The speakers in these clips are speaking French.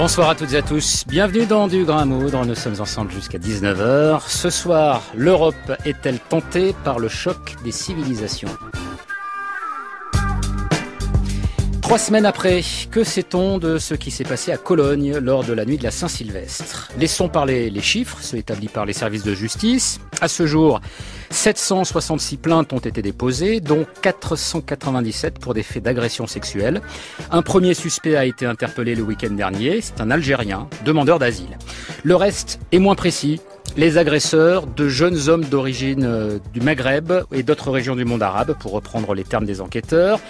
Bonsoir à toutes et à tous, bienvenue dans Du Grain à Moudre, nous sommes ensemble jusqu'à 19 h. Ce soir, l'Europe est-elle tentée par le choc des civilisations ? 3 semaines après, que sait-on de ce qui s'est passé à Cologne lors de la nuit de la Saint-Sylvestre ? Laissons parler les chiffres, ceux établis par les services de justice. À ce jour, 766 plaintes ont été déposées, dont 497 pour des faits d'agression sexuelle. Un premier suspect a été interpellé le week-end dernier, c'est un Algérien, demandeur d'asile. Le reste est moins précis. Les agresseurs, de jeunes hommes d'origine du Maghreb et d'autres régions du monde arabe, pour reprendre les termes des enquêteurs.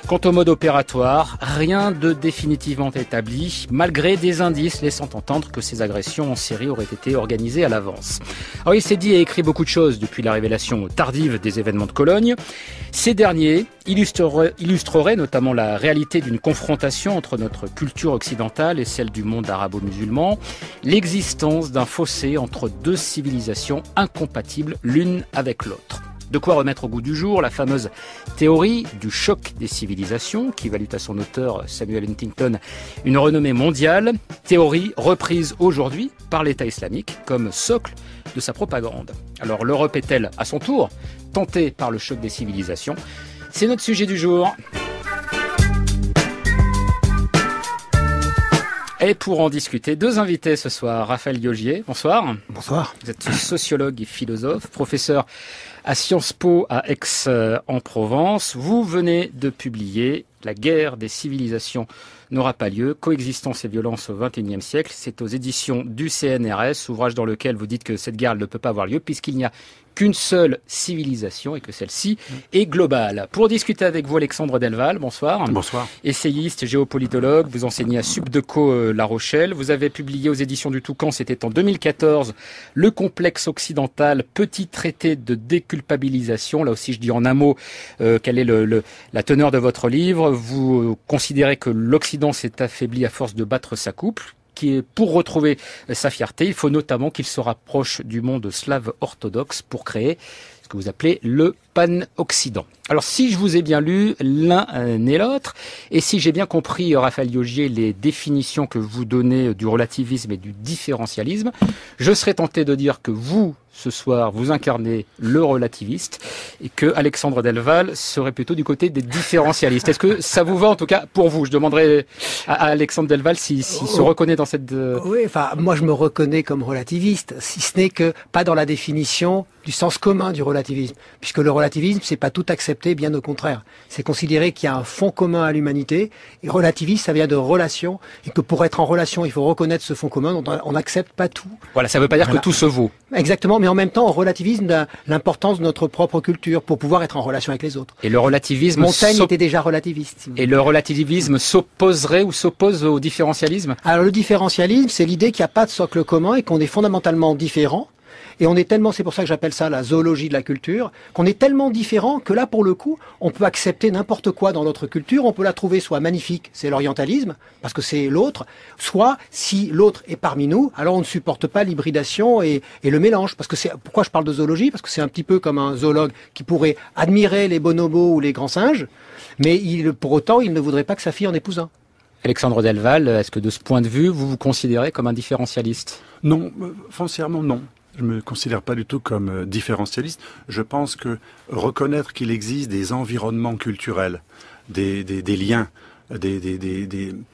Quant au mode opératoire, rien de définitivement établi, malgré des indices laissant entendre que ces agressions en série auraient été organisées à l'avance. Alors il s'est dit et écrit beaucoup de choses depuis la révélation tardive des événements de Cologne. Ces derniers illustreraient notamment la réalité d'une confrontation entre notre culture occidentale et celle du monde arabo-musulman, l'existence d'un fossé entre deux civilisations incompatibles l'une avec l'autre. De quoi remettre au goût du jour la fameuse théorie du choc des civilisations qui valut à son auteur Samuel Huntington une renommée mondiale, théorie reprise aujourd'hui par l'État islamique comme socle de sa propagande. Alors l'Europe est-elle à son tour tentée par le choc des civilisations ? C'est notre sujet du jour. Et pour en discuter, deux invités ce soir. Raphaël Yogier, bonsoir. Bonsoir. Vous êtes sociologue et philosophe, professeur à Sciences Po à Aix-en-Provence. Vous venez de publier « La guerre des civilisations n'aura pas lieu. Coexistence et violence au XXIe siècle ». C'est aux éditions du CNRS, ouvrage dans lequel vous dites que cette guerre ne peut pas avoir lieu puisqu'il n'y a qu'une seule civilisation et que celle-ci est globale. Pour discuter avec vous, Alexandre Delval, bonsoir. Bonsoir. Essayiste, géopolitologue, vous enseignez à Subdeco La Rochelle. Vous avez publié aux éditions du Toucan, c'était en 2014, Le complexe occidental, petit traité de déculpabilisation. Là aussi, je dis en un mot quelle est la teneur de votre livre. Vous considérez que l'Occident s'est affaibli à force de battre sa couple, qui est pour retrouver sa fierté, il faut notamment qu'il se rapproche du monde slave orthodoxe pour créer ce que vous appelez le pan-Occident. Alors si je vous ai bien lu l'un et l'autre, et si j'ai bien compris, Raphaël Yogier, les définitions que vous donnez du relativisme et du différentialisme, je serais tenté de dire que vous, ce soir, vous incarnez le relativiste et que Alexandre Delval serait plutôt du côté des différentialistes. Est-ce que ça vous va, en tout cas, pour vous ? Je demanderai à Alexandre Delval s'il se reconnaît dans cette... Oui, enfin, moi je me reconnais comme relativiste, si ce n'est que pas dans la définition du sens commun du relativisme. Puisque le relativisme, c'est pas tout accepter, bien au contraire. C'est considérer qu'il y a un fond commun à l'humanité. Et relativisme, ça vient de relation. Et que pour être en relation, il faut reconnaître ce fond commun. Donc on n'accepte pas tout. Voilà, ça veut pas dire que tout se vaut. Exactement, mais en même temps, on relativisme l'importance de notre propre culture pour pouvoir être en relation avec les autres. Et le relativisme... Montaigne était déjà relativiste. Si et le relativisme s'opposerait ou s'oppose au différentialisme ? Alors le différentialisme, c'est l'idée qu'il n'y a pas de socle commun et qu'on est fondamentalement différents. Et on est tellement, c'est pour ça que j'appelle ça la zoologie de la culture, qu'on est tellement différents que là, pour le coup, on peut accepter n'importe quoi dans notre culture, on peut la trouver soit magnifique, c'est l'orientalisme, parce que c'est l'autre, soit, si l'autre est parmi nous, alors on ne supporte pas l'hybridation et le mélange. Parce que c'est, pourquoi je parle de zoologie ? Parce que c'est un petit peu comme un zoologue qui pourrait admirer les bonobos ou les grands singes, mais pour autant, il ne voudrait pas que sa fille en épouse un. Alexandre Delval, est-ce que de ce point de vue, vous vous considérez comme un différentialiste ? Non, foncièrement non. Je me considère pas du tout comme différentialiste. Je pense que reconnaître qu'il existe des environnements culturels, des liens,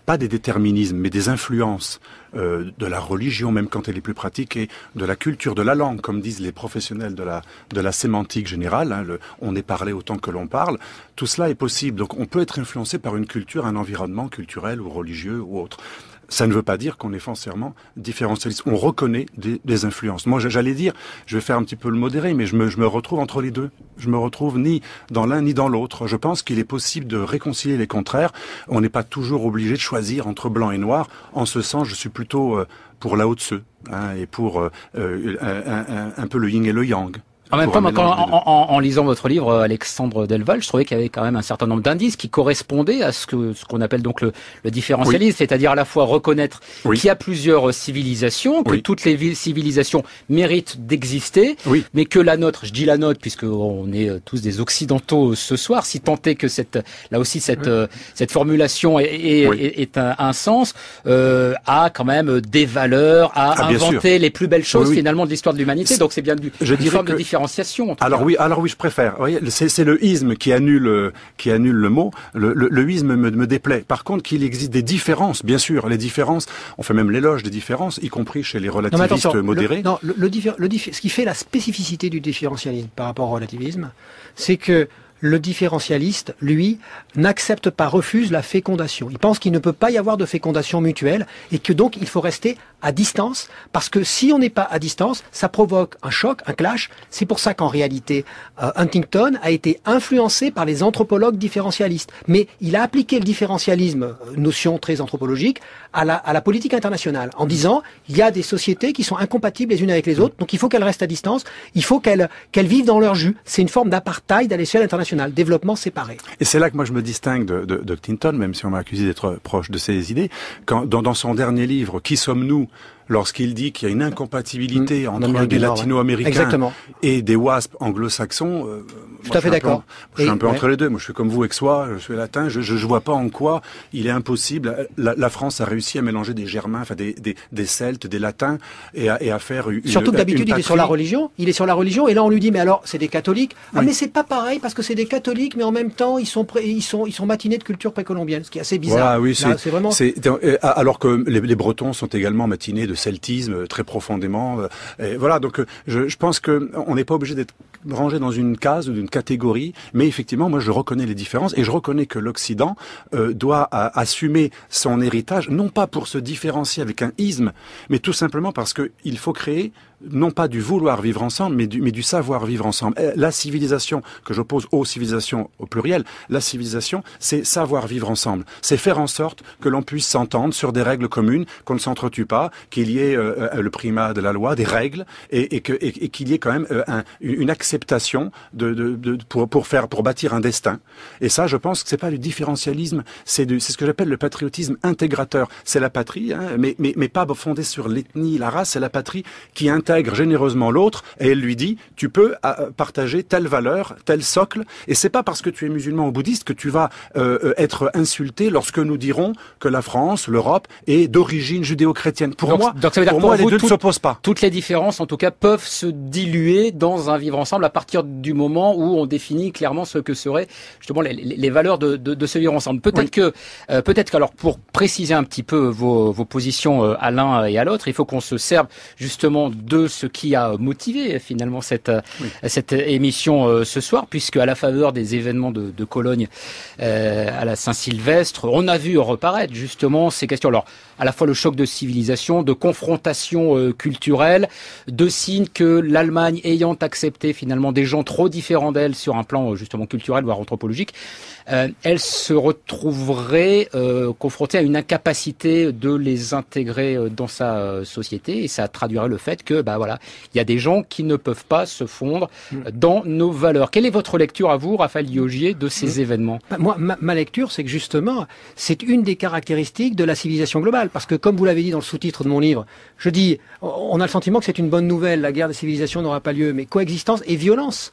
pas des déterminismes, mais des influences de la religion, même quand elle est plus pratiquée, de la culture, de la langue, comme disent les professionnels de la sémantique générale, hein, on est parlé autant que l'on parle, tout cela est possible. Donc on peut être influencé par une culture, un environnement culturel ou religieux ou autre. Ça ne veut pas dire qu'on est foncièrement différentialiste. On reconnaît des influences. Moi, j'allais dire, je vais faire un petit peu le modéré, mais je me retrouve entre les deux. Je me retrouve ni dans l'un ni dans l'autre. Je pense qu'il est possible de réconcilier les contraires. On n'est pas toujours obligé de choisir entre blanc et noir. En ce sens, je suis plutôt pour Lao Tse, hein, et pour un peu le yin et le yang. En même temps, en lisant votre livre, Alexandre Delval, je trouvais qu'il y avait quand même un certain nombre d'indices qui correspondaient à ce qu'on appelle donc le différentialisme, c'est-à-dire à la fois reconnaître qu'il y a plusieurs civilisations, que toutes les civilisations méritent d'exister, mais que la nôtre, je dis la nôtre puisqu'on est tous des occidentaux ce soir, si tant est que cette formulation est un sens, a quand même des valeurs, a inventé les plus belles choses finalement de l'histoire de l'humanité. Donc c'est bien une forme de différenciation. Alors oui, je préfère. Vous voyez, c'est le isme qui annule le mot. Le isme me déplaît. Par contre, qu'il existe des différences, bien sûr, les différences. On fait même l'éloge des différences, y compris chez les relativistes modérés. Ce qui fait la spécificité du différentialisme par rapport au relativisme, c'est que le différentialiste, lui, n'accepte pas, refuse la fécondation. Il pense qu'il ne peut pas y avoir de fécondation mutuelle et que donc il faut rester à distance, parce que si on n'est pas à distance, ça provoque un choc, un clash. C'est pour ça qu'en réalité, Huntington a été influencé par les anthropologues différentialistes. Mais il a appliqué le différentialisme, notion très anthropologique, à la politique internationale, en disant il y a des sociétés qui sont incompatibles les unes avec les autres, donc il faut qu'elles restent à distance, il faut qu'elles vivent dans leur jus. C'est une forme d'apartheid à l'échelle internationale, développement séparé. Et c'est là que moi je me distingue de Huntington, même si on m'a accusé d'être proche de ses idées, quand dans son dernier livre, Qui sommes-nous ? Lorsqu'il dit qu'il y a une incompatibilité entre des latino-américains et des WASP anglo-saxons, tout à fait d'accord. Je suis un peu entre les deux. Moi, je suis comme vous, aixois, je suis latin. Je vois pas en quoi il est impossible. La France a réussi à mélanger des Germains, enfin des Celtes, des Latins, et à faire une. Surtout que d'habitude, il est sur la religion. Il est sur la religion, et là on lui dit mais alors c'est des catholiques. Ah mais c'est pas pareil parce que c'est des catholiques, mais en même temps ils sont matinés de culture précolombienne, ce qui est assez bizarre. Voilà, oui, c'est vraiment. Alors que les Bretons sont également matinés de celtisme très profondément. Et voilà, donc je pense que on n'est pas obligé d'être rangé dans une case ou d'une catégorie, mais effectivement, moi je reconnais les différences et je reconnais que l'Occident doit assumer son héritage, non pas pour se différencier avec un isme, mais tout simplement parce que il faut créer non pas du vouloir vivre ensemble, mais du savoir vivre ensemble. La civilisation, que j'oppose aux civilisations au pluriel, la civilisation, c'est savoir vivre ensemble. C'est faire en sorte que l'on puisse s'entendre sur des règles communes, qu'on ne s'entretue pas, qu'il y ait le primat de la loi, des règles, et qu'il y ait quand même une acceptation pour bâtir un destin. Et ça, je pense que c'est pas du différentialisme, c'est ce que j'appelle le patriotisme intégrateur. C'est la patrie, mais pas fondée sur l'ethnie, la race, c'est la patrie qui intègre généreusement l'autre et elle lui dit tu peux partager telle valeur, tel socle, et c'est pas parce que tu es musulman ou bouddhiste que tu vas être insulté lorsque nous dirons que la France, l'Europe est d'origine judéo-chrétienne. Pour moi, les deux ne s'opposent pas. Toutes les différences, en tout cas, peuvent se diluer dans un vivre ensemble à partir du moment où on définit clairement ce que seraient justement les valeurs de ce vivre ensemble. Peut-être que alors pour préciser un petit peu vos positions à l'un et à l'autre, il faut qu'on se serve justement de ce qui a motivé finalement cette émission ce soir, puisque à la faveur des événements de Cologne à la Saint-Sylvestre, on a vu reparaître justement ces questions. Alors à la fois le choc de civilisation, de confrontation culturelle, de signes que l'Allemagne ayant accepté finalement des gens trop différents d'elle sur un plan justement culturel voire anthropologique, elle se retrouverait confrontée à une incapacité de les intégrer dans sa société, et ça traduirait le fait que il y a des gens qui ne peuvent pas se fondre dans nos valeurs. Quelle est votre lecture à vous, Raphaël Liogier, de ces événements ? Moi, ma lecture, c'est que justement, c'est une des caractéristiques de la civilisation globale, parce que comme vous l'avez dit dans le sous-titre de mon livre, je dis, on a le sentiment que c'est une bonne nouvelle, la guerre des civilisations n'aura pas lieu, mais coexistence et violence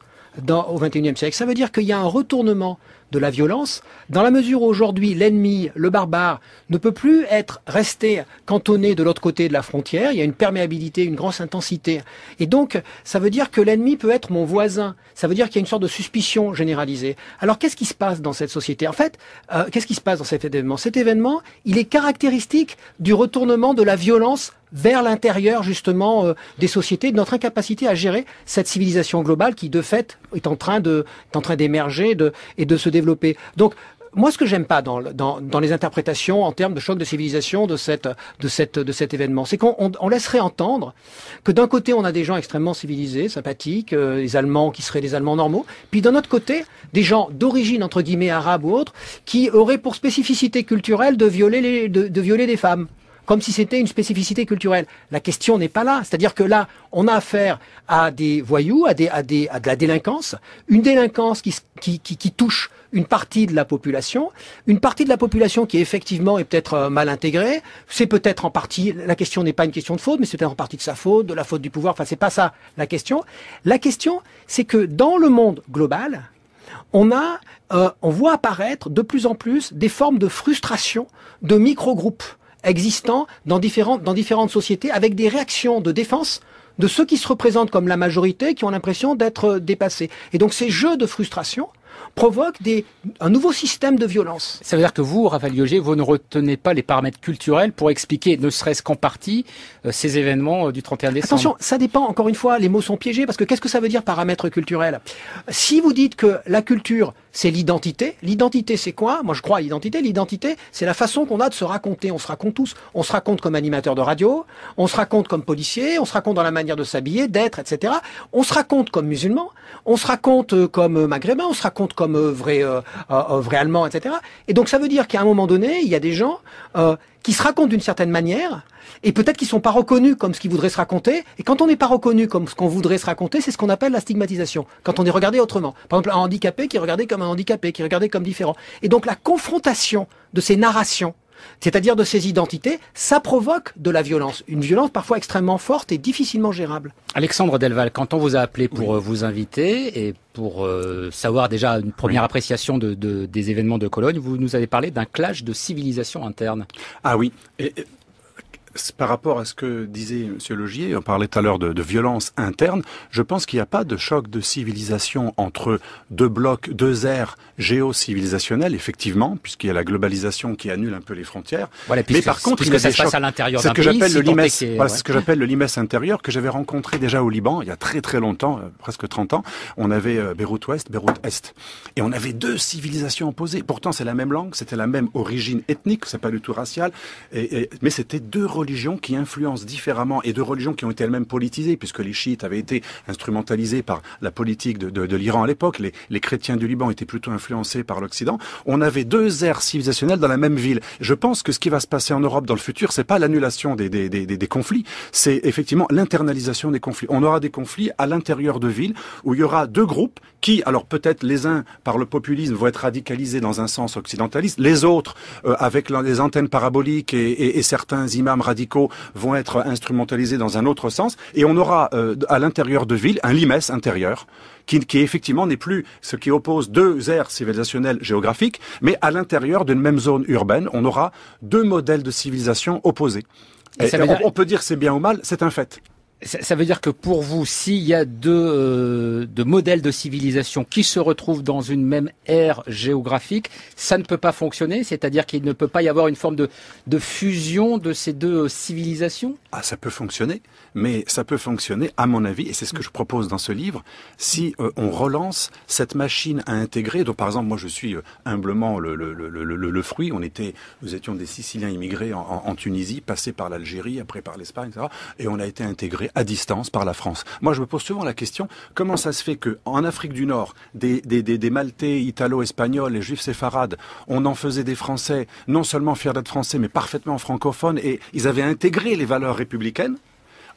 au XXIe siècle. Ça veut dire qu'il y a un retournement de la violence, dans la mesure où aujourd'hui l'ennemi, le barbare, ne peut plus être resté cantonné de l'autre côté de la frontière. Il y a une perméabilité, une grande intensité. Et donc, ça veut dire que l'ennemi peut être mon voisin. Ça veut dire qu'il y a une sorte de suspicion généralisée. Alors, qu'est-ce qui se passe dans cette société ? En fait, qu'est-ce qui se passe dans cet événement ? Cet événement, il est caractéristique du retournement de la violence vers l'intérieur, justement, des sociétés, de notre incapacité à gérer cette civilisation globale qui, de fait, est en train d'émerger et de se développer. Donc, moi, ce que j'aime pas dans les interprétations en termes de choc de civilisation de cet événement, c'est qu'on laisserait entendre que d'un côté, on a des gens extrêmement civilisés, sympathiques, les Allemands qui seraient des Allemands normaux, puis d'un autre côté, des gens d'origine, entre guillemets, arabe ou autre, qui auraient pour spécificité culturelle de violer des femmes. comme si c'était une spécificité culturelle. La question n'est pas là. C'est-à-dire que là, on a affaire à des voyous, à de la délinquance, une délinquance qui touche une partie de la population qui effectivement est peut-être mal intégrée. C'est peut-être en partie, la question n'est pas une question de faute, mais c'est peut-être en partie de sa faute, de la faute du pouvoir. Enfin, c'est pas ça la question. La question, c'est que dans le monde global, on voit apparaître de plus en plus des formes de frustration de micro-groupes existants dans différentes sociétés avec des réactions de défense de ceux qui se représentent comme la majorité, qui ont l'impression d'être dépassés. Et donc ces jeux de frustration provoquent un nouveau système de violence. Ça veut dire que vous, Raphaël Guillotier, vous ne retenez pas les paramètres culturels pour expliquer, ne serait-ce qu'en partie, ces événements du 31 décembre. Attention, ça dépend, encore une fois, les mots sont piégés, parce que qu'est-ce que ça veut dire paramètres culturels? Si vous dites que la culture, c'est l'identité c'est quoi? Moi je crois à l'identité c'est la façon qu'on a de se raconter, on se raconte tous, on se raconte comme animateur de radio, on se raconte comme policier, on se raconte dans la manière de s'habiller, d'être, etc. On se raconte comme musulman, on se raconte comme maghrébin, on se raconte comme vrai allemand, etc. Et donc ça veut dire qu'à un moment donné, il y a des gens qui se racontent d'une certaine manière, et peut-être qu'ils sont pas reconnus comme ce qu'ils voudraient se raconter. Et quand on n'est pas reconnu comme ce qu'on voudrait se raconter, c'est ce qu'on appelle la stigmatisation. Quand on est regardé autrement. Par exemple, un handicapé qui est regardé comme un handicapé, qui est regardé comme différent. Et donc la confrontation de ces narrations, c'est-à-dire de ces identités, ça provoque de la violence. Une violence parfois extrêmement forte et difficilement gérable. Alexandre Delval, quand on vous a appelé pour vous inviter et pour savoir déjà une première appréciation des événements de Cologne, vous nous avez parlé d'un clash de civilisation interne. Ah oui. Par rapport à ce que disait M. Logier, on parlait tout à l'heure de violence interne, je pense qu'il n'y a pas de choc de civilisation entre deux blocs, deux aires géocivilisationnelles, effectivement, puisqu'il y a la globalisation qui annule un peu les frontières. Voilà, mais par contre, il y a des chocs à l'intérieur d'un pays. C'est ce que j'appelle le limes intérieur, que j'avais rencontré déjà au Liban, il y a très très longtemps, presque 30 ans. On avait Beyrouth Ouest, Beyrouth Est. Et on avait deux civilisations opposées. Pourtant, c'est la même langue, c'était la même origine ethnique, c'est pas du tout racial, mais c'était deux religions qui influencent différemment et de religions qui ont été elles-mêmes politisées, puisque les chiites avaient été instrumentalisés par la politique de l'Iran à l'époque, les chrétiens du Liban étaient plutôt influencés par l'Occident. On avait deux aires civilisationnelles dans la même ville. Je pense que ce qui va se passer en Europe dans le futur, c'est pas l'annulation des conflits, c'est effectivement l'internalisation des conflits. On aura des conflits à l'intérieur de villes où il y aura deux groupes qui, alors peut-être les uns par le populisme vont être radicalisés dans un sens occidentaliste, les autres avec les antennes paraboliques et certains imams radicaux vont être instrumentalisés dans un autre sens, et on aura à l'intérieur de villes un limes intérieur qui effectivement n'est plus ce qui oppose deux aires civilisationnelles géographiques, mais à l'intérieur d'une même zone urbaine, on aura deux modèles de civilisation opposés. On peut dire c'est bien ou mal, c'est un fait. Ça veut dire que pour vous, s'il y a deux modèles de civilisation qui se retrouvent dans une même ère géographique, ça ne peut pas fonctionner? C'est-à-dire qu'il ne peut pas y avoir une forme de fusion de ces deux civilisations? Ah, ça peut fonctionner, mais ça peut fonctionner, à mon avis, et c'est ce que je propose dans ce livre, si on relance cette machine à intégrer. Donc, par exemple, moi, je suis humblement le fruit. Nous étions des Siciliens immigrés en Tunisie, passés par l'Algérie, après par l'Espagne, etc. Et on a été intégrés à distance par la France. Moi, je me pose souvent la question, comment ça se fait qu'en Afrique du Nord, des Maltais, Italo-Espagnols, les Juifs séfarades, on en faisait des Français, non seulement fiers d'être Français, mais parfaitement francophones, et ils avaient intégré les valeurs républicaines.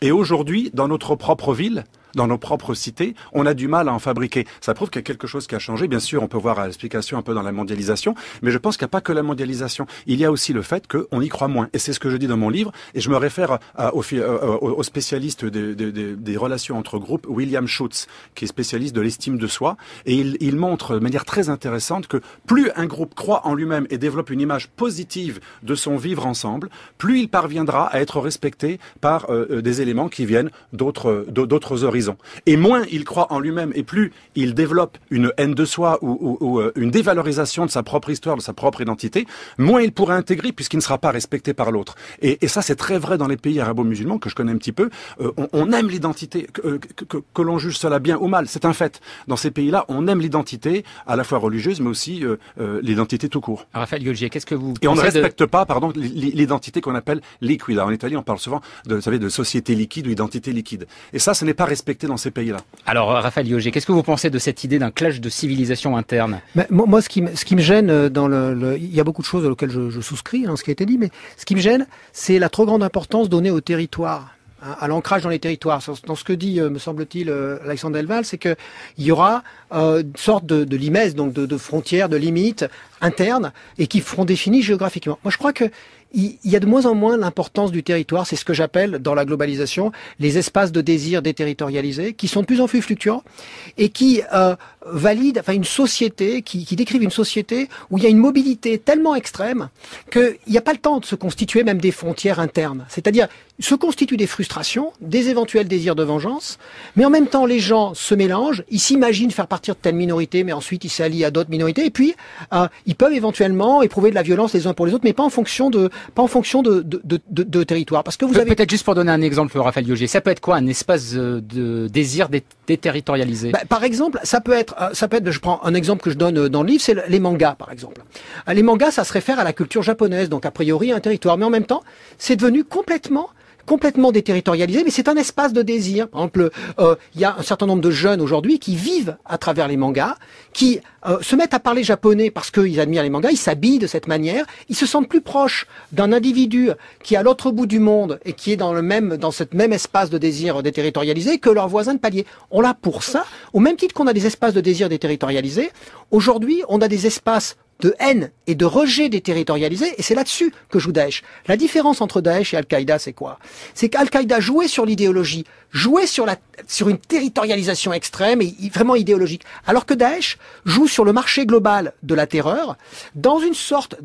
Et aujourd'hui, dans notre propre ville, dans nos propres cités, on a du mal à en fabriquer. Ça prouve qu'il y a quelque chose qui a changé. Bien sûr, on peut voir l'explication un peu dans la mondialisation, mais je pense qu'il n'y a pas que la mondialisation. Il y a aussi le fait qu'on y croit moins. Et c'est ce que je dis dans mon livre, et je me réfère au spécialiste des relations entre groupes, William Schutz, qui est spécialiste de l'estime de soi, et il montre de manière très intéressante que plus un groupe croit en lui-même et développe une image positive de son vivre ensemble, plus il parviendra à être respecté par des éléments qui viennent d'autres horizons. Et moins il croit en lui-même et plus il développe une haine de soi ou une dévalorisation de sa propre histoire, de sa propre identité, moins il pourra intégrer puisqu'il ne sera pas respecté par l'autre. Et ça, c'est très vrai dans les pays arabo-musulmans que je connais un petit peu. On aime l'identité, que l'on juge cela bien ou mal, c'est un fait. Dans ces pays-là, on aime l'identité, à la fois religieuse, mais aussi l'identité tout court. Raphaël Guillotier, qu'est-ce que vous pensez? Et on ne respecte pas, pardon, l'identité qu'on appelle liquida. En Italie, on parle souvent de société liquide ou identité liquide. Et ça, ce n'est pas respecté respecté dans ces pays-là. Alors, Raphaël Iogé, qu'est-ce que vous pensez de cette idée d'un clash de civilisation interne? Moi, ce qui me gêne dans il y a beaucoup de choses auxquelles je souscris, ce qui a été dit, mais ce qui me gêne, c'est la trop grande importance donnée au territoire, à l'ancrage dans les territoires. Dans ce que dit, me semble-t-il, Alexandre Delval, c'est que il y aura une sorte de limesse, donc de frontières, de limites internes, et qui seront définies géographiquement. Moi, je crois que il y a de moins en moins l'importance du territoire. C'est ce que j'appelle, dans la globalisation, les espaces de désir déterritorialisés, qui sont de plus en plus fluctuants et qui valident, une société, qui décrivent une société où il y a une mobilité tellement extrême qu'il n'y a pas le temps de se constituer même des frontières internes. C'est-à-dire, se constituent des frustrations, des éventuels désirs de vengeance, mais en même temps, les gens se mélangent, ils s'imaginent faire partir de telle minorité, mais ensuite ils s'allient à d'autres minorités, et puis ils peuvent éventuellement éprouver de la violence les uns pour les autres, mais pas en fonction de territoire. Parce que vous avez... Peut-être juste pour donner un exemple, Raphaël Iogé, ça peut être quoi un espace de désir déterritorialisé? Par exemple, ça peut être, je prends un exemple que je donne dans le livre, c'est les mangas, par exemple. Les mangas, ça se réfère à la culture japonaise, donc a priori un territoire, mais en même temps, c'est devenu complètement déterritorialisé, mais c'est un espace de désir. Par exemple, il y a un certain nombre de jeunes aujourd'hui qui vivent à travers les mangas, qui se mettent à parler japonais parce qu'ils admirent les mangas, ils s'habillent de cette manière, ils se sentent plus proches d'un individu qui est à l'autre bout du monde et qui est dans cette même espace de désir déterritorialisé que leur voisin de palier. On l'a pour ça, au même titre qu'on a des espaces de désir déterritorialisés, aujourd'hui on a des espaces de haine et de rejet déterritorialisé, et c'est là-dessus que joue Daesh. La différence entre Daesh et Al-Qaïda, c'est quoi? C'est qu'Al-Qaïda jouait sur l'idéologie, jouait sur une territorialisation extrême et vraiment idéologique, alors que Daesh joue sur le marché global de la terreur, dans une sorte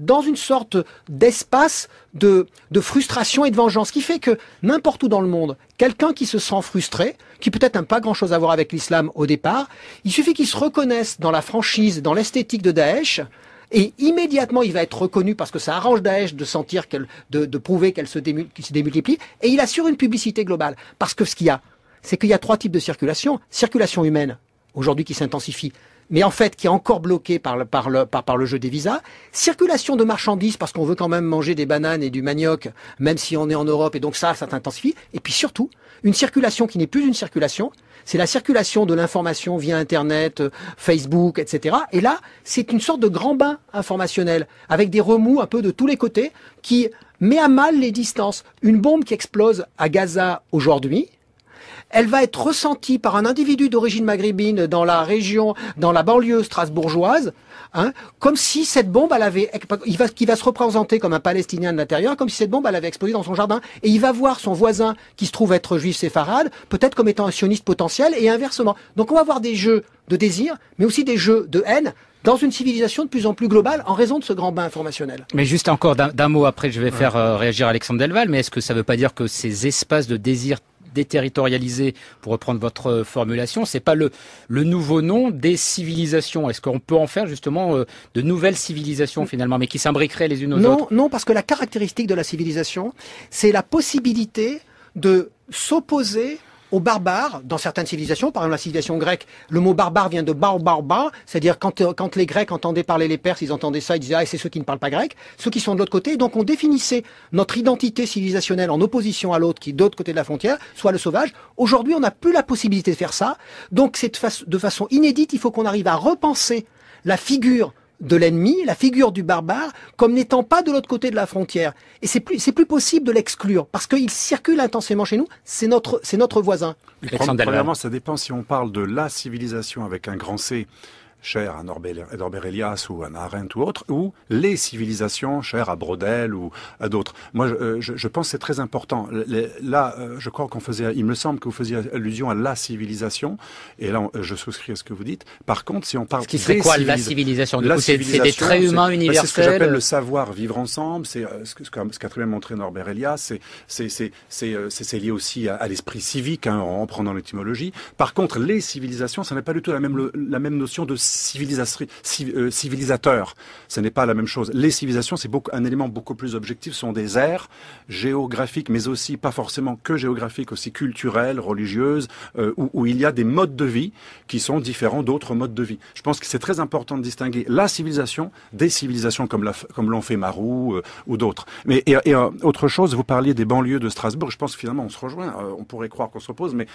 d'espace de frustration et de vengeance, qui fait que n'importe où dans le monde, quelqu'un qui se sent frustré, qui peut-être n'a pas grand-chose à voir avec l'islam au départ, il suffit qu'il se reconnaisse dans la franchise, dans l'esthétique de Daesh, et immédiatement, il va être reconnu parce que ça arrange Daesh de sentir de prouver qu'elle se démultiplie. Et il assure une publicité globale. Parce que ce qu'il y a, c'est qu'il y a trois types de circulation. Circulation humaine, aujourd'hui qui s'intensifie, mais en fait qui est encore bloquée par le jeu des visas. Circulation de marchandises, parce qu'on veut quand même manger des bananes et du manioc, même si on est en Europe, et donc ça s'intensifie. Et puis surtout, une circulation qui n'est plus une circulation, c'est la circulation de l'information via Internet, Facebook, etc. Et là, c'est une sorte de grand bain informationnel, avec des remous un peu de tous les côtés, qui met à mal les distances. Une bombe qui explose à Gaza aujourd'hui, elle va être ressentie par un individu d'origine maghrébine dans la région, dans la banlieue strasbourgeoise, comme si cette bombe, qui va se représenter comme un Palestinien de l'intérieur, comme si cette bombe, elle avait explosé dans son jardin. Et il va voir son voisin, qui se trouve être juif séfarade, peut-être comme étant un sioniste potentiel, et inversement. Donc on va avoir des jeux de désir, mais aussi des jeux de haine, dans une civilisation de plus en plus globale, en raison de ce grand bain informationnel. Mais juste encore d'un mot, après je vais faire réagir Alexandre Delval, mais est-ce que ça ne veut pas dire que ces espaces de désir déterritorialisé, pour reprendre votre formulation, c'est pas le nouveau nom des civilisations? Est-ce qu'on peut en faire justement de nouvelles civilisations finalement, mais qui s'imbriqueraient les unes aux autres? Non, parce que la caractéristique de la civilisation, c'est la possibilité de s'opposer aux barbares dans certaines civilisations. Par exemple, la civilisation grecque, le mot barbare vient de barbarba, c'est-à-dire quand les Grecs entendaient parler les Perses, ils entendaient ça, ils disaient c'est ceux qui ne parlent pas grec, ceux qui sont de l'autre côté. Donc on définissait notre identité civilisationnelle en opposition à l'autre qui est de l'autre côté de la frontière, soit le sauvage. Aujourd'hui, on n'a plus la possibilité de faire ça. Donc de façon inédite, il faut qu'on arrive à repenser la figure de l'ennemi, la figure du barbare, comme n'étant pas de l'autre côté de la frontière. Et c'est plus possible de l'exclure, parce qu'il circule intensément chez nous, c'est notre voisin. Premièrement, ça dépend si on parle de la civilisation avec un grand C, cher à Norbert Elias ou à Arendt ou autre, ou les civilisations chères à Brodel ou à d'autres. Moi, je pense que c'est très important. Là, je crois il me semble que vous faisiez allusion à la civilisation, et là, je souscris à ce que vous dites. Par contre, si on parle... Ce qui serait quoi, la civilisation? Du coup, c'est des traits humains universels. C'est ce que j'appelle le savoir vivre ensemble, c'est ce qu'a très bien montré Norbert Elias, c'est lié aussi à l'esprit civique, en prenant l'étymologie. Par contre, les civilisations, ça n'est pas du tout la même notion de civilisateur. Ce n'est pas la même chose. Les civilisations, c'est un élément beaucoup plus objectif. Ce sont des aires géographiques, mais aussi pas forcément que géographiques, aussi culturelles, religieuses, où il y a des modes de vie qui sont différents d'autres modes de vie. Je pense que c'est très important de distinguer la civilisation des civilisations comme l'ont fait Marou ou d'autres. Mais autre chose, vous parliez des banlieues de Strasbourg. Je pense que finalement on se rejoint. On pourrait croire qu'on se repose, mais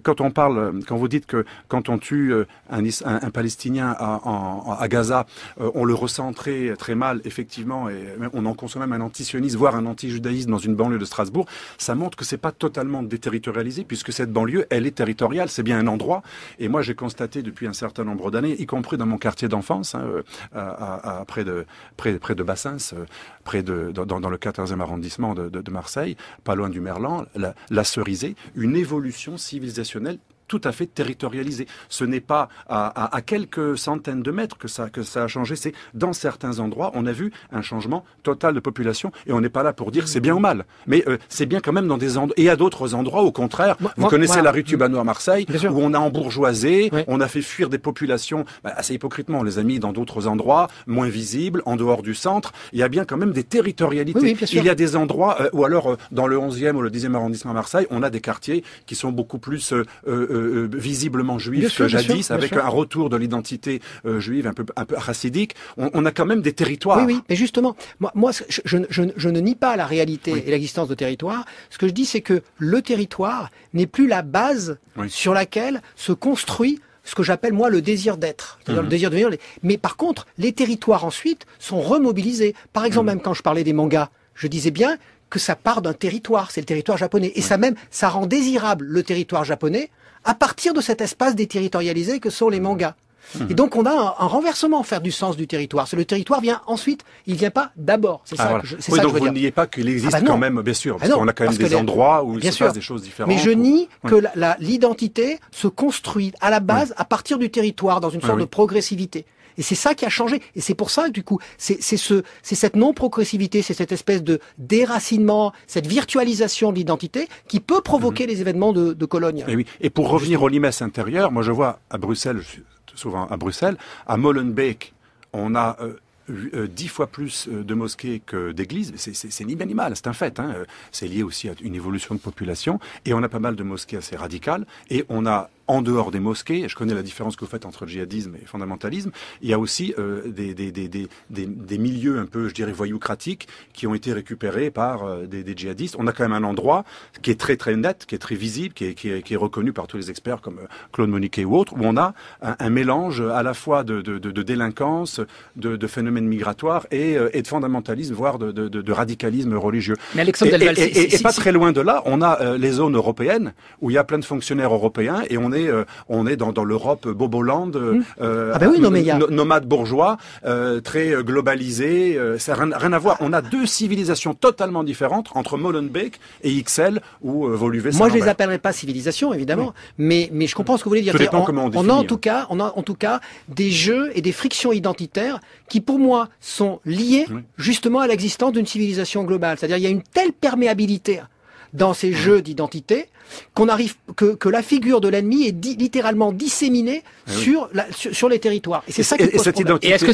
quand vous dites que quand on tue un Palestinien à Gaza, on le ressent très très mal, effectivement, et on en consomme même un antisionisme, voire un anti-judaïsme dans une banlieue de Strasbourg. Ça montre que c'est pas totalement déterritorialisé, puisque cette banlieue, elle est territoriale. C'est bien un endroit. Et moi, j'ai constaté depuis un certain nombre d'années, y compris dans mon quartier d'enfance, près de Bassins, dans le 14e arrondissement de Marseille, pas loin du Merlan, la Cerisée, une évolution civilisationnelle tout à fait territorialisé. Ce n'est pas à quelques centaines de mètres que ça a changé. C'est dans certains endroits, on a vu un changement total de population. Et on n'est pas là pour dire c'est bien ou mal. Mais c'est bien quand même dans des endroits. Et il y a d'autres endroits, au contraire. Vous connaissez la rue Tubano à Marseille, où on a embourgeoisé, on a fait fuir des populations assez hypocritement. On les a mis dans d'autres endroits, moins visibles, en dehors du centre. Il y a bien quand même des territorialités. Il y a des endroits, ou alors dans le 11e ou le 10e arrondissement à Marseille, on a des quartiers qui sont beaucoup plus visiblement juif que jadis, avec un retour de l'identité juive un peu chassidique. On a quand même des territoires. Oui, mais justement, moi je ne nie pas la réalité et l'existence de territoire. Ce que je dis, c'est que le territoire n'est plus la base sur laquelle se construit ce que j'appelle moi le désir d'être, c'est-à-dire le désir de devenir. Mais par contre, les territoires ensuite sont remobilisés. Par exemple, même quand je parlais des mangas, je disais bien que ça part d'un territoire, c'est le territoire japonais. Et ça rend désirable le territoire japonais à partir de cet espace déterritorialisé que sont les mangas. Et donc on a un renversement, faire du sens du territoire. Le territoire vient ensuite, il vient pas d'abord. C'est ça que je veux dire. Donc vous ne niez pas qu'il existe quand même, bien sûr, parce qu'on a quand même des endroits où il se passe des choses différentes. Mais je nie que l'identité se construit à la base à partir du territoire, dans une sorte de progressivité. Et c'est ça qui a changé. Et c'est pour ça que, du coup, c'est cette non-progressivité, c'est cette espèce de déracinement, cette virtualisation de l'identité qui peut provoquer les événements de Cologne. Et oui. Et pour revenir aux limaces intérieures, moi je vois à Bruxelles, je suis souvent à Bruxelles, à Molenbeek, on a 10 fois plus de mosquées que d'églises. C'est ni bien ni mal, c'est un fait. C'est lié aussi à une évolution de population. Et on a pas mal de mosquées assez radicales. Et on a, en dehors des mosquées, je connais la différence que vous faites entre djihadisme et fondamentalisme, il y a aussi des milieux un peu, je dirais, voyoucratiques qui ont été récupérés par des djihadistes. On a quand même un endroit qui est très très net, qui est très visible, qui est reconnu par tous les experts comme Claude Moniquet ou autres, où on a un mélange à la fois de délinquance, de phénomènes migratoires et de fondamentalisme, voire de radicalisme religieux. Mais Alexandre Delval, et pas très loin de là, on a les zones européennes où il y a plein de fonctionnaires européens et on est dans l'Europe boboland, nomade bourgeois, très globalisé. Ça n'a rien à voir. On a deux civilisations totalement différentes entre Molenbeek et Ixelles ou Woluwe. Moi, je les appellerais pas civilisations, évidemment, mais je comprends ce que vous voulez dire. On a en tout cas des jeux et des frictions identitaires qui, pour moi, sont liés justement à l'existence d'une civilisation globale. C'est-à-dire, il y a une telle perméabilité dans ces jeux d'identité qu'on arrive que la figure de l'ennemi est littéralement disséminée sur les territoires. Et c'est ça qui pose problème. Et est-ce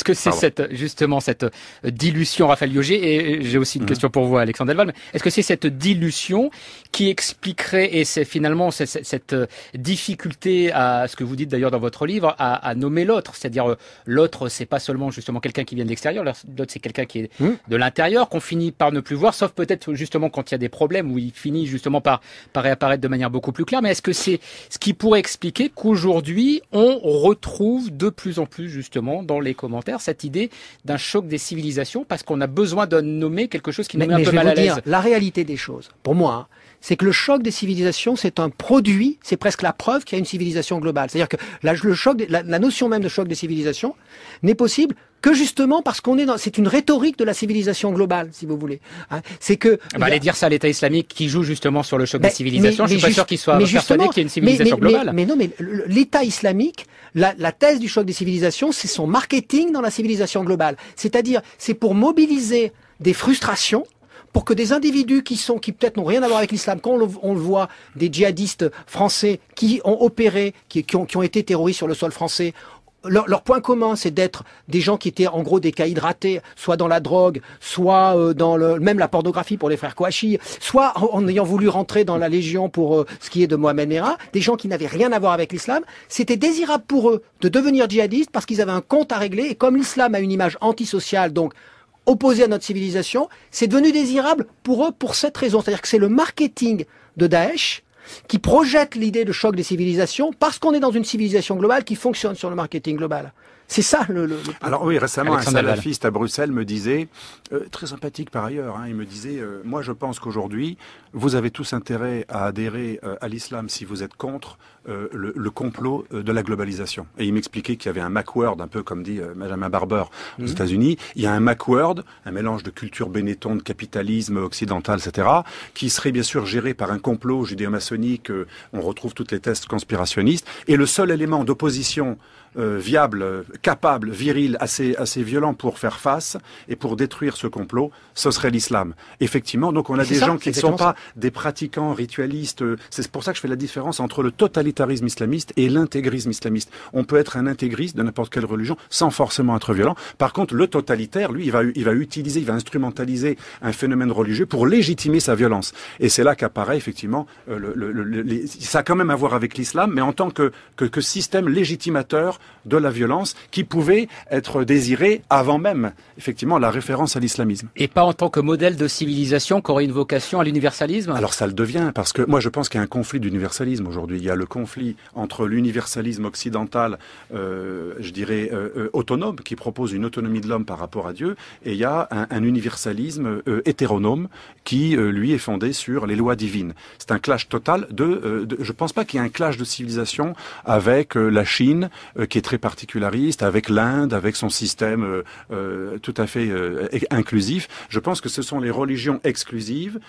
que c'est justement cette dilution, Raphaël Liogé, et j'ai aussi une question pour vous, Alexandre Delval, mais est-ce que c'est cette dilution qui expliquerait, et c'est finalement cette difficulté à ce que vous dites d'ailleurs dans votre livre, à nommer l'autre, c'est-à-dire l'autre, c'est pas seulement justement quelqu'un qui vient de l'extérieur, l'autre c'est quelqu'un qui est de l'intérieur, qu'on finit par ne plus voir, sauf peut-être justement quand il y a des problèmes où il finit justement par réapparaître de manière beaucoup plus claire. Mais est-ce que c'est ce qui pourrait expliquer qu'aujourd'hui on retrouve de plus en plus justement dans les commentaires cette idée d'un choc des civilisations, parce qu'on a besoin de nommer quelque chose qui nous met un peu mal à l'aise? La réalité des choses, pour moi, c'est que le choc des civilisations, c'est un produit, c'est presque la preuve qu'il y a une civilisation globale. C'est-à-dire que la notion même de choc des civilisations n'est possible que justement parce c'est une rhétorique de la civilisation globale, si vous voulez. C'est que... allez dire ça à l'État islamique qui joue justement sur le choc des civilisations. Je suis pas sûr qu'il soit persuadé qu'il y ait une civilisation globale. Mais l'État islamique, la thèse du choc des civilisations, c'est son marketing dans la civilisation globale. C'est-à-dire, c'est pour mobiliser des frustrations, pour que des individus qui peut-être n'ont rien à voir avec l'islam, quand on le voit, des djihadistes français qui ont opéré, qui ont été terroristes sur le sol français, leur point commun, c'est d'être des gens qui étaient en gros des cas hydratés, soit dans la drogue, soit dans même la pornographie pour les frères Kouachi, soit en ayant voulu rentrer dans la Légion pour ce qui est de Mohamed Merah, des gens qui n'avaient rien à voir avec l'islam. C'était désirable pour eux de devenir djihadistes parce qu'ils avaient un compte à régler, et comme l'islam a une image antisociale, donc opposé à notre civilisation, c'est devenu désirable pour eux pour cette raison. C'est-à-dire que c'est le marketing de Daesh qui projette l'idée de choc des civilisations parce qu'on est dans une civilisation globale qui fonctionne sur le marketing global. C'est ça Alors oui, récemment, Alexandre un salafiste à Bruxelles me disait, très sympathique par ailleurs, il me disait, moi je pense qu'aujourd'hui, vous avez tous intérêt à adhérer à l'islam si vous êtes contre le complot de la globalisation. Et il m'expliquait qu'il y avait un Macworld, un peu comme dit Benjamin Barber aux États-Unis. Il y a un Macworld, un mélange de culture Benetton, de capitalisme occidental, etc., qui serait bien sûr géré par un complot judéo-maçonnique. On retrouve toutes les thèses conspirationnistes. Et le seul élément d'opposition viable, capable, viril, assez violent pour faire face et pour détruire ce complot, ce serait l'islam. Effectivement, donc on a des gens qui ne sont pas des pratiquants ritualistes. C'est pour ça que je fais la différence entre le totalitarisme islamiste et l'intégrisme islamiste. On peut être un intégriste de n'importe quelle religion sans forcément être violent. Par contre, le totalitaire, lui, il va instrumentaliser un phénomène religieux pour légitimer sa violence. Et c'est là qu'apparaît effectivement, ça a quand même à voir avec l'islam, mais en tant que système légitimateur de la violence qui pouvait être désirée avant même, effectivement, la référence à l'islamisme. Et pas en tant que modèle de civilisation qui aurait une vocation à l'universalisme? Alors ça le devient, parce que moi je pense qu'il y a un conflit d'universalisme aujourd'hui. Il y a le conflit entre l'universalisme occidental, je dirais, autonome, qui propose une autonomie de l'homme par rapport à Dieu, et il y a un universalisme hétéronome qui, lui, est fondé sur les lois divines. C'est un clash total je pense pas qu'il y ait un clash de civilisation avec la Chine, qui est très particulariste, avec l'Inde, avec son système tout à fait inclusif. Je pense que ce sont les religions exclusives,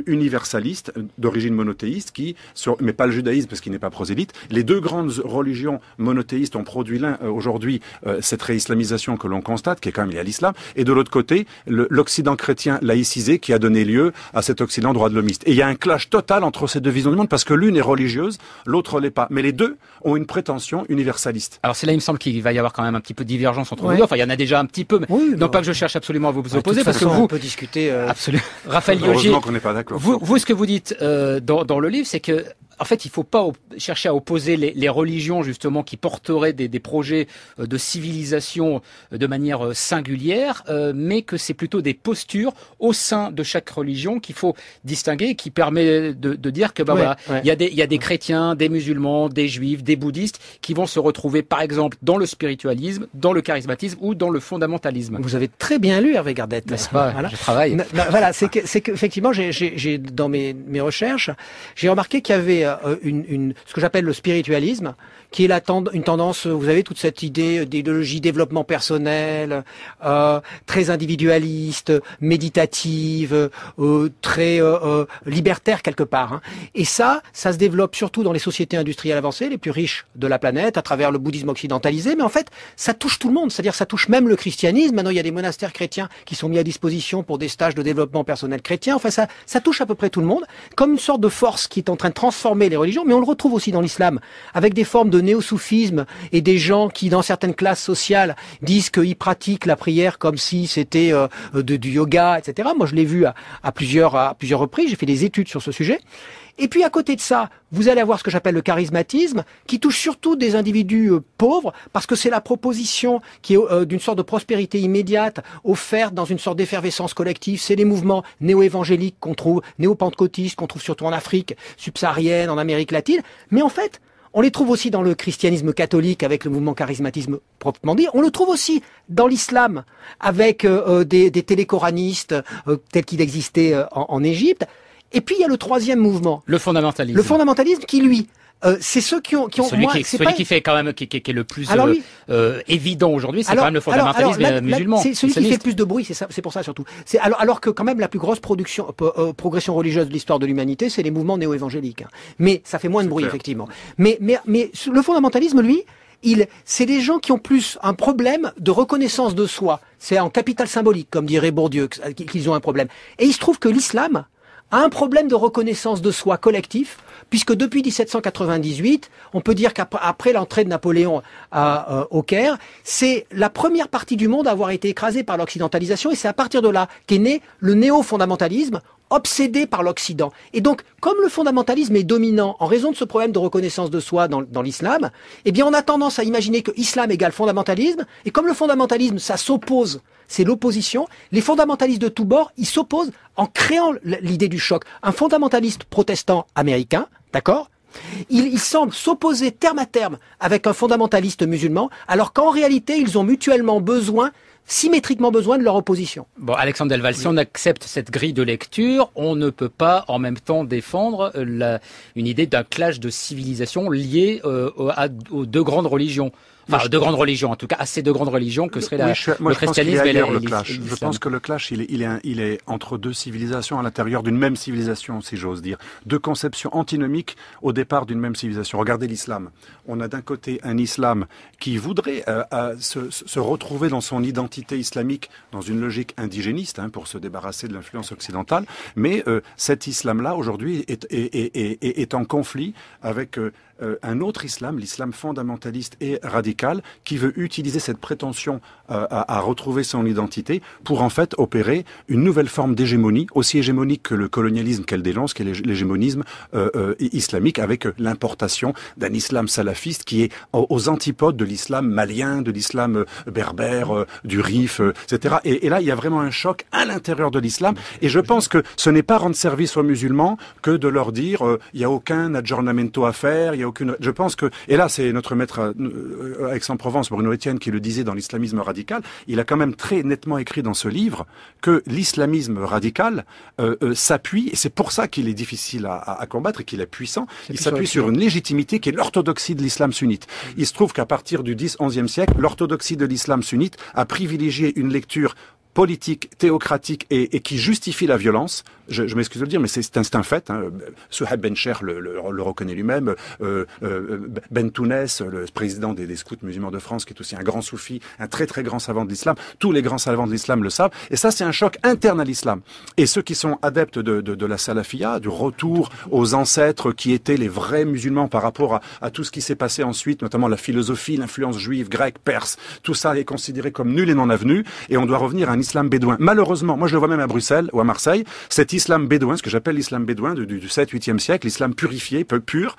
universalistes, d'origine monothéiste, mais pas le judaïsme parce qu'il n'est pas prosélyte. Les deux grandes religions monothéistes ont produit aujourd'hui cette réislamisation que l'on constate, qui est quand même liée à l'islam, et de l'autre côté, l'Occident chrétien laïcisé qui a donné lieu à cet Occident droit de l'homiste. Et il y a un clash total entre ces deux visions du monde parce que l'une est religieuse, l'autre l'est pas. Mais les deux ont une prétention universaliste. Alors c'est là, il me semble qu'il va y avoir quand même un petit peu de divergence entre vous deux. Enfin, il y en a déjà un petit peu, mais non pas que je cherche absolument à vous opposer, parce que vous... On peut discuter... Absolument. Raphaël Liogier, heureusement qu'on n'est pas d'accord. Vous, ce que vous dites dans le livre, c'est que en fait, il faut pas chercher à opposer les religions, justement, qui porteraient des projets de civilisation de manière singulière, mais que c'est plutôt des postures au sein de chaque religion qu'il faut distinguer, qui permet de dire que il y a des chrétiens, des musulmans, des juifs, des bouddhistes qui vont se retrouver, par exemple, dans le spiritualisme, dans le charismatisme ou dans le fondamentalisme. Vous avez très bien lu, Hervé Gardette. N'est-ce pas? Voilà. Je travaille. Voilà, c'est que effectivement, j'ai dans mes recherches, j'ai remarqué qu'il y avait ce que j'appelle le spiritualisme, qui est une tendance, vous avez toute cette idée d'idéologie développement personnel, très individualiste, méditative, très libertaire quelque part. Hein. Et ça se développe surtout dans les sociétés industrielles avancées, les plus riches de la planète, à travers le bouddhisme occidentalisé. Mais en fait, ça touche tout le monde, c'est-à-dire ça touche même le christianisme. Maintenant, il y a des monastères chrétiens qui sont mis à disposition pour des stages de développement personnel chrétien. Enfin, ça touche à peu près tout le monde, comme une sorte de force qui est en train de transformer les religions. Mais on le retrouve aussi dans l'islam, avec des formes de néo-soufisme et des gens qui, dans certaines classes sociales, disent qu'ils pratiquent la prière comme si c'était du yoga, etc. Moi, je l'ai vu à plusieurs reprises. J'ai fait des études sur ce sujet. Et puis à côté de ça, vous allez avoir ce que j'appelle le charismatisme, qui touche surtout des individus pauvres, parce que c'est la proposition qui est d'une sorte de prospérité immédiate, offerte dans une sorte d'effervescence collective. C'est les mouvements néo-évangéliques qu'on trouve, néo-pentecôtistes, qu'on trouve surtout en Afrique subsaharienne, en Amérique latine. Mais en fait, on les trouve aussi dans le christianisme catholique avec le mouvement charismatisme proprement dit. On le trouve aussi dans l'islam avec des télécoranistes tels qu'il existait en Égypte. Et puis il y a le troisième mouvement. Le fondamentalisme. Le fondamentalisme qui, lui, c'est ceux qui ont celui qui fait quand même qui est le plus évident aujourd'hui, c'est quand même le fondamentalisme musulman. C'est celui qui fait le plus de bruit, c'est pour ça surtout. Alors que quand même la plus grosse progression religieuse de l'histoire de l'humanité, c'est les mouvements néo-évangéliques. Mais ça fait moins de bruit effectivement. Mais le fondamentalisme, lui, c'est des gens qui ont plus un problème de reconnaissance de soi. C'est en capital symbolique, comme dirait Bourdieu, qu'ils ont un problème. Et il se trouve que l'islam a un problème de reconnaissance de soi collectif, puisque depuis 1798, on peut dire qu'après l'entrée de Napoléon au Caire, c'est la première partie du monde à avoir été écrasée par l'occidentalisation, et c'est à partir de là qu'est né le néo-fondamentalisme, obsédé par l'Occident. Et donc, comme le fondamentalisme est dominant en raison de ce problème de reconnaissance de soi dans l'islam, eh bien, on a tendance à imaginer que islam égale fondamentalisme, et comme le fondamentalisme, ça s'oppose, c'est l'opposition, les fondamentalistes de tous bords, ils s'opposent en créant l'idée du choc. Un fondamentaliste protestant américain, d'accord ? Il semble s'opposer terme à terme avec un fondamentaliste musulman, alors qu'en réalité, ils ont mutuellement symétriquement besoin de leur opposition. Bon, Alexandre Delval, si on accepte cette grille de lecture, on ne peut pas en même temps défendre une idée d'un clash de civilisation lié aux deux grandes religions. Enfin, deux grandes religions, en tout cas, à ces deux grandes religions que serait le christianisme et l'islam. Je pense que le clash, il est entre deux civilisations à l'intérieur d'une même civilisation, si j'ose dire. Deux conceptions antinomiques au départ d'une même civilisation. Regardez l'islam. On a d'un côté un islam qui voudrait se retrouver dans son identité islamique, dans une logique indigéniste, pour se débarrasser de l'influence occidentale. Mais cet islam-là, aujourd'hui, est en conflit avec un autre islam, l'islam fondamentaliste et radical, qui veut utiliser cette prétention à retrouver son identité pour en fait opérer une nouvelle forme d'hégémonie, aussi hégémonique que le colonialisme qu'elle dénonce, qui est l'hégémonisme islamique, avec l'importation d'un islam salafiste qui est aux antipodes de l'islam malien, de l'islam berbère, du Rif, etc. Et là, il y a vraiment un choc à l'intérieur de l'islam. Et je pense que ce n'est pas rendre service aux musulmans que de leur dire il n'y a aucun aggiornamento à faire, il y a aucune... Je pense que... Et là, c'est notre maître Aix-en-Provence, Bruno Etienne, qui le disait dans l'islamisme radical. Il a quand même très nettement écrit dans ce livre que l'islamisme radical s'appuie, et c'est pour ça qu'il est difficile à combattre et qu'il est puissant, il s'appuie sur une légitimité qui est l'orthodoxie de l'islam sunnite. Il se trouve qu'à partir du 10-11e siècle, l'orthodoxie de l'islam sunnite a privilégié une lecture politique, théocratique et qui justifie la violence. Je m'excuse de le dire, mais c'est un fait. Souhaib Ben Cher le reconnaît lui-même. Ben Tounès, le président des scouts musulmans de France, qui est aussi un grand soufi, un très très grand savant de l'islam. Tous les grands savants de l'islam le savent. Et ça, c'est un choc interne à l'islam. Et ceux qui sont adeptes de la salafia, du retour aux ancêtres qui étaient les vrais musulmans par rapport à tout ce qui s'est passé ensuite, notamment la philosophie, l'influence juive, grecque, perse, tout ça est considéré comme nul et non avenu. Et on doit revenir à un islam bédouin. Malheureusement, moi je le vois même à Bruxelles ou à Marseille, cet islam bédouin, ce que j'appelle l'islam bédouin du 7-8e siècle, l'islam purifié, pur,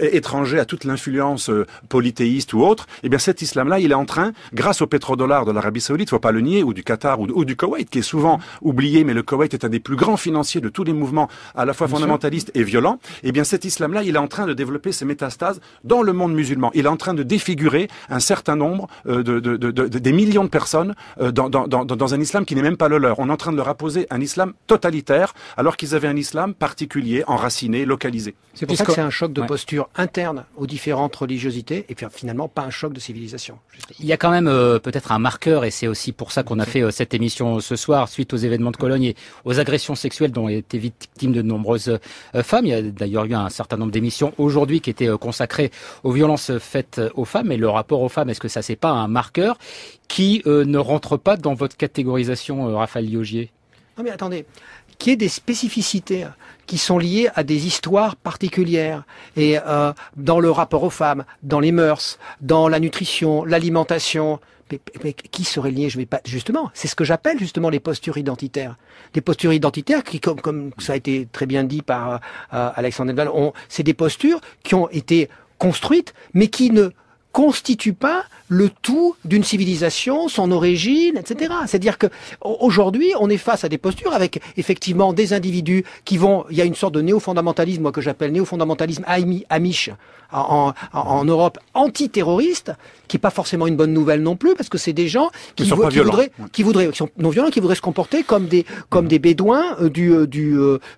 étranger à toute l'influence polythéiste ou autre, eh bien cet islam-là, il est en train, grâce au pétrodollar de l'Arabie Saoudite, faut pas le nier, ou du Qatar, ou du Koweït, qui est souvent oublié, mais le Koweït est un des plus grands financiers de tous les mouvements à la fois fondamentalistes et violents, eh bien cet islam-là, il est en train de développer ses métastases dans le monde musulman. Il est en train de défigurer un certain nombre des millions de personnes dans un islam qui n'est même pas le leur. On est en train de leur imposer un islam totalitaire, alors qu'ils avaient un islam particulier, enraciné, localisé. C'est pour ça que c'est un choc de posture interne aux différentes religiosités, et puis finalement pas un choc de civilisation. Il y a quand même peut-être un marqueur, et c'est aussi pour ça qu'on a fait cette émission ce soir, suite aux événements de Cologne et aux agressions sexuelles dont ont été victimes de nombreuses femmes. Il y a d'ailleurs eu un certain nombre d'émissions aujourd'hui qui étaient consacrées aux violences faites aux femmes, et le rapport aux femmes, est-ce que ça c'est pas un marqueur qui ne rentre pas dans votre catégorisation, Raphaël Liogier? Non mais attendez, qu'il y ait des spécificités qui sont liées à des histoires particulières, et dans le rapport aux femmes, dans les mœurs, dans la nutrition, l'alimentation. Mais qui serait lié? Je vais pas. Justement, c'est ce que j'appelle justement les postures identitaires. Des postures identitaires qui, comme ça a été très bien dit par Alexandre Delval, c'est des postures qui ont été construites, mais qui ne constitue pas le tout d'une civilisation, son origine, etc. C'est-à-dire que aujourd'hui, on est face à des postures avec effectivement des individus qui vont. Il y a une sorte de néo-fondamentalisme, moi que j'appelle néo-fondamentalisme amish en Europe, antiterroriste, qui est pas forcément une bonne nouvelle non plus, parce que c'est des gens qui sont non violents, qui voudraient se comporter comme des bédouins du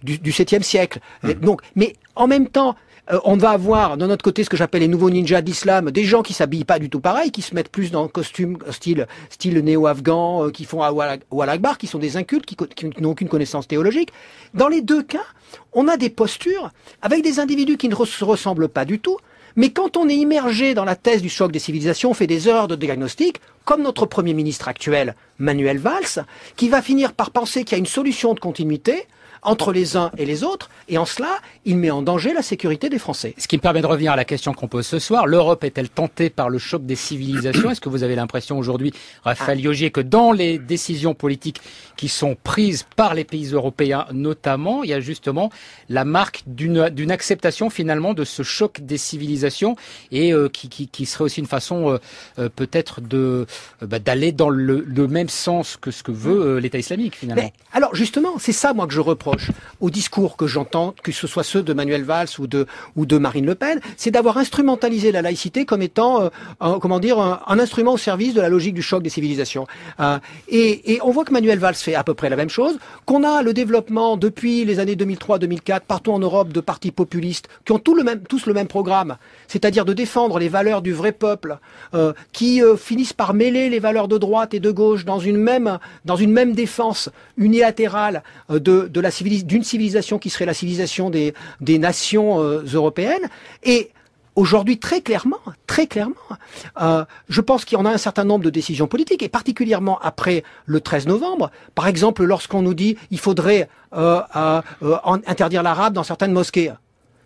7e siècle. Donc, mais en même temps, on va avoir de notre côté ce que j'appelle les nouveaux ninjas d'islam, des gens qui s'habillent pas du tout pareil, qui se mettent plus dans le costume style néo-afghan, qui font Allahu Akbar, qui sont des incultes, qui n'ont aucune connaissance théologique. Dans les deux cas, on a des postures avec des individus qui ne se ressemblent pas du tout, Mais quand on est immergé dans la thèse du choc des civilisations, on fait des erreurs de diagnostic, comme notre Premier ministre actuel, Manuel Valls, qui va finir par penser qu'il y a une solution de continuité entre les uns et les autres, et en cela, il met en danger la sécurité des Français. Ce qui me permet de revenir à la question qu'on pose ce soir. L'Europe est-elle tentée par le choc des civilisations? Est-ce que vous avez l'impression aujourd'hui, Raphaël Yogier, que dans les décisions politiques qui sont prises par les pays européens notamment, il y a justement la marque d'une acceptation finalement de ce choc des civilisations et qui serait aussi une façon peut-être d'aller dans le même sens que ce que veut l'État islamique finalement? Mais, alors justement, c'est ça moi que je reproche aux discours que j'entends, que ce soit ceux de Manuel Valls ou de Marine Le Pen, c'est d'avoir instrumentalisé la laïcité comme étant, un instrument au service de la logique du choc des civilisations. Et on voit que Manuel Valls fait à peu près la même chose, qu'on a le développement depuis les années 2003-2004 partout en Europe de partis populistes qui ont tous le même programme, c'est-à-dire de défendre les valeurs du vrai peuple, qui finissent par mêler les valeurs de droite et de gauche dans une même défense unilatérale d'une civilisation qui serait la civilisation des nations européennes. Et aujourd'hui, très clairement, je pense qu'il y en a un certain nombre de décisions politiques, et particulièrement après le 13 novembre. Par exemple, lorsqu'on nous dit il faudrait interdire l'arabe dans certaines mosquées.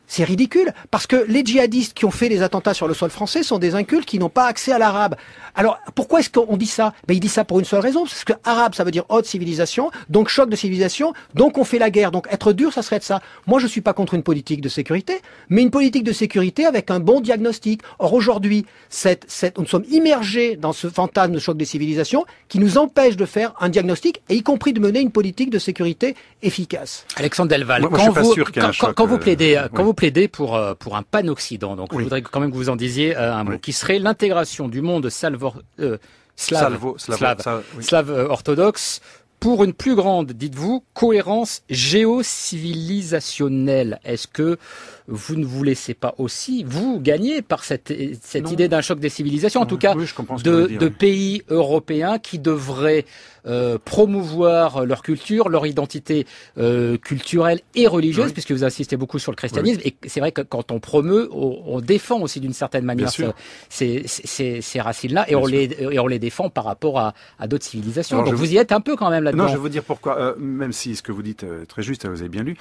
C'est ridicule, parce que les djihadistes qui ont fait les attentats sur le sol français sont des incultes qui n'ont pas accès à l'arabe. Alors, pourquoi est-ce qu'on dit ça? Il dit ça pour une seule raison, parce que arabe, ça veut dire haute civilisation, donc choc de civilisation, donc on fait la guerre. Donc être dur, ça serait de ça. Moi, je suis pas contre une politique de sécurité, mais une politique de sécurité avec un bon diagnostic. Or, aujourd'hui, nous sommes immergés dans ce fantasme de choc des civilisations qui nous empêche de faire un diagnostic, et y compris de mener une politique de sécurité efficace. Alexandre Delval, moi, je suis pas sûr qu'il y ait un choc, quand vous plaidez pour un pan-Occident, donc oui. Je voudrais quand même que vous en disiez un mot, qui serait l'intégration du monde slave orthodoxe pour une plus grande, dites-vous, cohérence géocivilisationnelle. Est-ce que vous ne vous laissez pas aussi, vous, gagner par cette idée d'un choc des civilisations, en tout cas oui, je comprends ce que vous voulez dire, de pays européens qui devraient promouvoir leur culture, leur identité culturelle et religieuse, puisque vous insistez beaucoup sur le christianisme, et c'est vrai que quand on promeut, on défend aussi d'une certaine manière ces racines-là, et on les défend par rapport à d'autres civilisations. Alors, donc vous y êtes un peu quand même là-dedans. Non, je vais vous dire pourquoi, même si ce que vous dites est très juste, vous avez bien lu,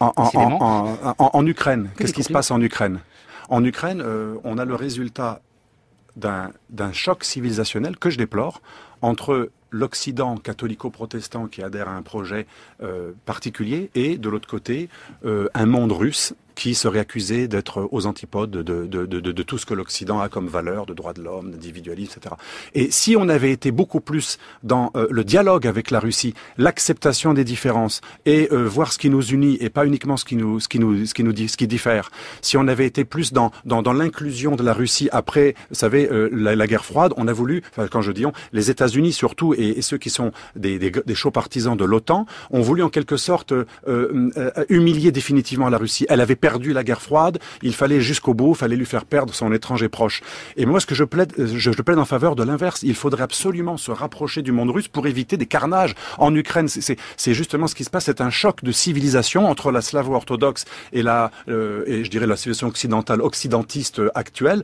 en Ukraine, qu'est-ce qui se passe en Ukraine? En Ukraine, on a le résultat d'un choc civilisationnel que je déplore entre l'Occident catholico-protestant qui adhère à un projet particulier et de l'autre côté un monde russe qui serait accusé d'être aux antipodes de tout ce que l'Occident a comme valeur, de droits de l'homme, d'individualisme, etc. Et si on avait été beaucoup plus dans le dialogue avec la Russie, l'acceptation des différences et voir ce qui nous unit et pas uniquement ce qui diffère, si on avait été plus dans l'inclusion de la Russie après, vous savez, la guerre froide, on a voulu, enfin, quand je dis on, les États-Unis surtout et ceux qui sont des chauds partisans de l'OTAN ont voulu en quelque sorte humilier définitivement la Russie. Elle avait perdu la guerre froide, il fallait jusqu'au bout, il fallait lui faire perdre son étranger proche. Et moi, ce que je plaide en faveur de l'inverse. Il faudrait absolument se rapprocher du monde russe pour éviter des carnages. En Ukraine, c'est justement ce qui se passe, c'est un choc de civilisation entre la slavo-orthodoxe et je dirais la civilisation occidentiste actuelle,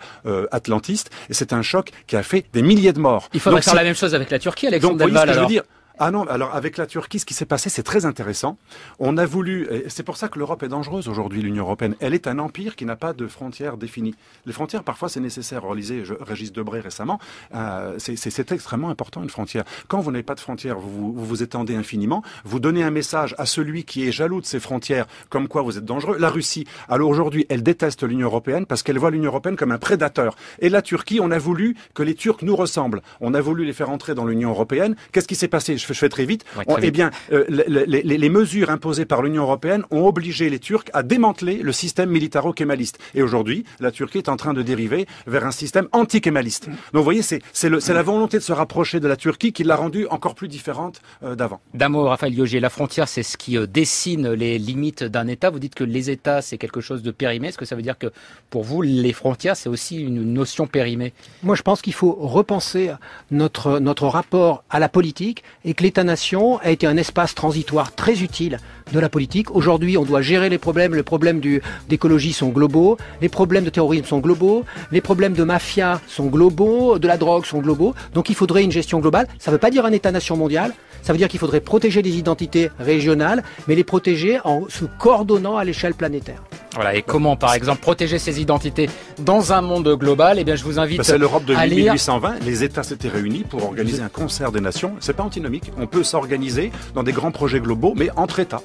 atlantiste, et c'est un choc qui a fait des milliers de morts. Il faudrait faire la même chose avec la Turquie, Alexandre Delval. Donc, vous voyez ce que je veux dire? Ah non, alors avec la Turquie, ce qui s'est passé, c'est très intéressant. On a voulu, et c'est pour ça que l'Europe est dangereuse aujourd'hui, l'Union européenne. Elle est un empire qui n'a pas de frontières définies. Les frontières, parfois, c'est nécessaire. Relisez Régis Debray récemment. C'est extrêmement important, une frontière. Quand vous n'avez pas de frontières, vous étendez infiniment. Vous donnez un message à celui qui est jaloux de ces frontières, comme quoi vous êtes dangereux. La Russie, alors aujourd'hui, elle déteste l'Union européenne parce qu'elle voit l'Union européenne comme un prédateur. Et la Turquie, on a voulu que les Turcs nous ressemblent. On a voulu les faire entrer dans l'Union européenne. Qu'est-ce qui s'est passé? Je fais très vite. Ouais, très vite. Eh bien, les mesures imposées par l'Union européenne ont obligé les Turcs à démanteler le système militaro-kémaliste. Et aujourd'hui, la Turquie est en train de dériver vers un système anti-kémaliste. Donc, vous voyez, c'est la volonté de se rapprocher de la Turquie qui l'a rendue encore plus différente d'avant. D'un mot, Raphaël Yogier, la frontière, c'est ce qui dessine les limites d'un État. Vous dites que les États, c'est quelque chose de périmé. Est-ce que ça veut dire que, pour vous, les frontières, c'est aussi une notion périmée? Moi, je pense qu'il faut repenser notre rapport à la politique et et que l'État-nation a été un espace transitoire très utile de la politique. Aujourd'hui, on doit gérer les problèmes. Les problèmes d'écologie sont globaux, les problèmes de terrorisme sont globaux, les problèmes de mafia sont globaux, de la drogue sont globaux. Donc il faudrait une gestion globale. Ça ne veut pas dire un État-nation mondial. Ça veut dire qu'il faudrait protéger les identités régionales, mais les protéger en se coordonnant à l'échelle planétaire. Voilà, et comment, par exemple, protéger ces identités dans un monde global? Eh bien, je vous invite c'est l'Europe de à lire. 1820. Les États s'étaient réunis pour organiser un concert des nations. C'est pas antinomique. On peut s'organiser dans des grands projets globaux, mais entre États.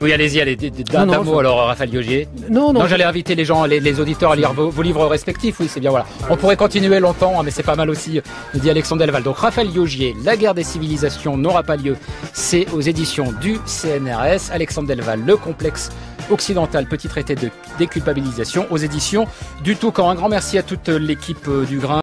Oui, allez-y, d'un mot alors, Raphaël Yogier. Non, j'allais inviter les gens, les auditeurs à lire vos livres respectifs. Oui, c'est bien, voilà. On pourrait continuer longtemps, hein, mais c'est pas mal aussi, dit Alexandre Delval. Donc, Raphaël Yogier, La guerre des civilisations n'aura pas lieu. C'est aux éditions du CNRS. Alexandre Delval, Le complexe occidental, petit traité de déculpabilisation aux éditions du Toucan. Un grand merci à toute l'équipe du Grain.